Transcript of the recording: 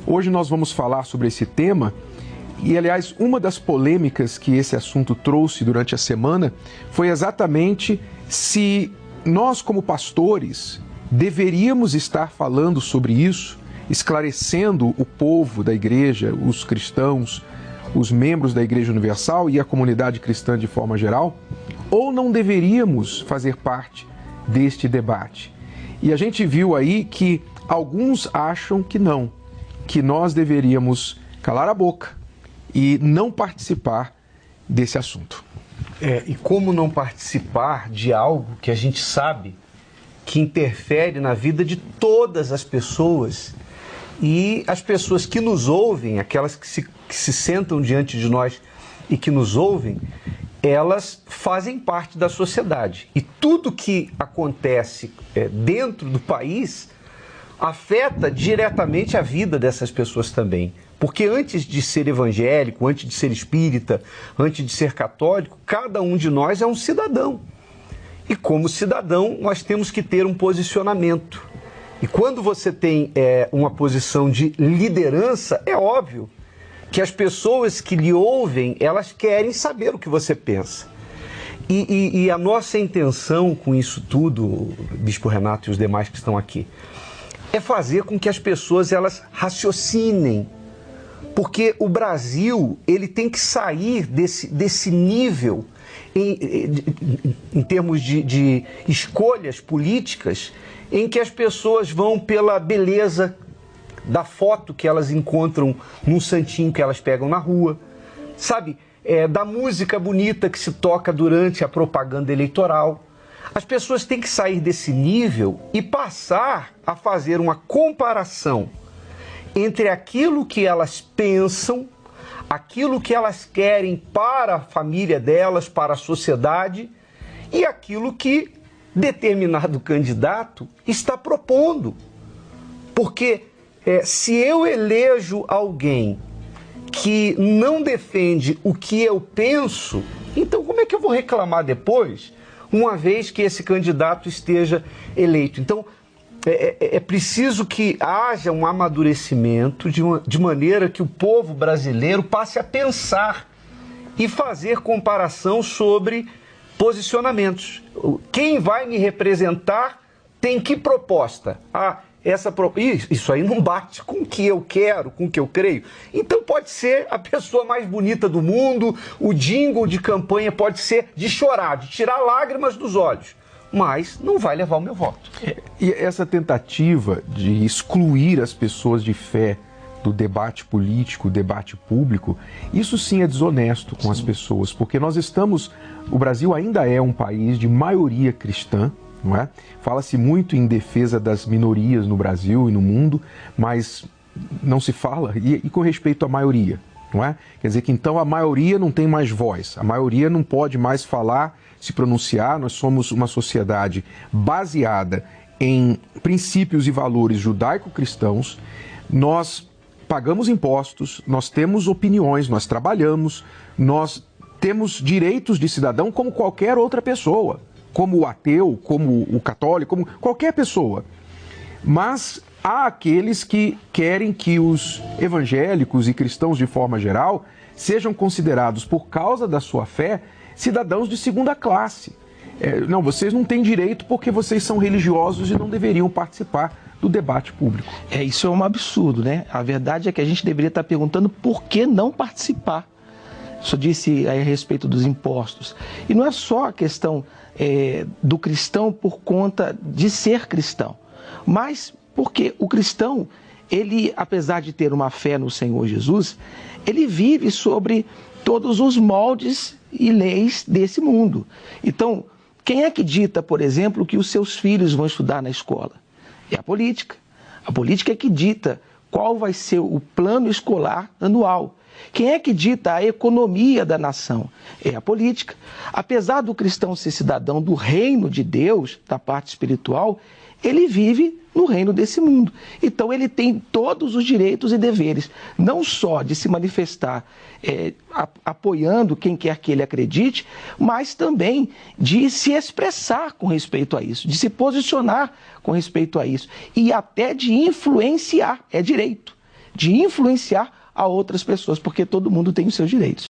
Hoje nós vamos falar sobre esse tema e, aliás, uma das polêmicas que esse assunto trouxe durante a semana foi exatamente se nós, como pastores, deveríamos estar falando sobre isso, esclarecendo o povo da igreja, os cristãos, os membros da Igreja Universal e a comunidade cristã de forma geral, ou não deveríamos fazer parte deste debate. E a gente viu aí que alguns acham que não, que nós deveríamos calar a boca e não participar desse assunto. E como não participar de algo que a gente sabe que interfere na vida de todas as pessoas, e as pessoas que nos ouvem, aquelas que se sentam diante de nós e que nos ouvem, elas fazem parte da sociedade. E tudo que acontece dentro do país afeta diretamente a vida dessas pessoas também. Porque antes de ser evangélico, antes de ser espírita, antes de ser católico, cada um de nós é um cidadão. E como cidadão, nós temos que ter um posicionamento. E quando você tem uma posição de liderança, é óbvio que as pessoas que lhe ouvem, elas querem saber o que você pensa. E a nossa intenção com isso tudo, Bispo Renato e os demais que estão aqui, é fazer com que as pessoas elas raciocinem. Porque o Brasil ele tem que sair desse nível em termos de escolhas políticas em que as pessoas vão pela beleza da foto que elas encontram num santinho que elas pegam na rua, sabe? Da música bonita que se toca durante a propaganda eleitoral. As pessoas têm que sair desse nível e passar a fazer uma comparação entre aquilo que elas pensam, aquilo que elas querem para a família delas, para a sociedade, e aquilo que determinado candidato está propondo. Porque se eu elejo alguém que não defende o que eu penso, então como é que eu vou reclamar depois, uma vez que esse candidato esteja eleito? Então, é preciso que haja um amadurecimento de maneira que o povo brasileiro passe a pensar e fazer comparação sobre posicionamentos. Quem vai me representar tem que proposta? Isso aí não bate com o que eu quero, com o que eu creio. Então pode ser a pessoa mais bonita do mundo, o jingle de campanha pode ser de chorar, de tirar lágrimas dos olhos, mas não vai levar o meu voto. E essa tentativa de excluir as pessoas de fé do debate político, debate público, isso sim é desonesto com as pessoas, porque o Brasil ainda é um país de maioria cristã, não é? Fala-se muito em defesa das minorias no Brasil e no mundo, mas não se fala, e com respeito à maioria, não é? Quer dizer que então a maioria não tem mais voz, a maioria não pode mais falar, se pronunciar. Nós somos uma sociedade baseada em princípios e valores judaico-cristãos, nós pagamos impostos, nós temos opiniões, nós trabalhamos, nós temos direitos de cidadão como qualquer outra pessoa, como o ateu, como o católico, como qualquer pessoa. Mas há aqueles que querem que os evangélicos e cristãos de forma geral sejam considerados, por causa da sua fé, cidadãos de segunda classe. Não, vocês não têm direito porque vocês são religiosos e não deveriam participar do debate público. Isso é um absurdo, né? A verdade é que a gente deveria estar perguntando por que não participar. Só disse aí a respeito dos impostos. E não é só a questão do cristão por conta de ser cristão, mas porque o cristão, ele, apesar de ter uma fé no Senhor Jesus, ele vive sobre todos os moldes e leis desse mundo. Então, quem é que dita, por exemplo, que os seus filhos vão estudar na escola? É a política. A política é que dita qual vai ser o plano escolar anual. Quem é que dita a economia da nação? É a política. Apesar do cristão ser cidadão do reino de Deus, da parte espiritual, ele vive no reino desse mundo. Então ele tem todos os direitos e deveres, não só de se manifestar apoiando quem quer que ele acredite, mas também de se expressar com respeito a isso, de se posicionar com respeito a isso e até de influenciar, é direito. de influenciar a outras pessoas, porque todo mundo tem os seus direitos.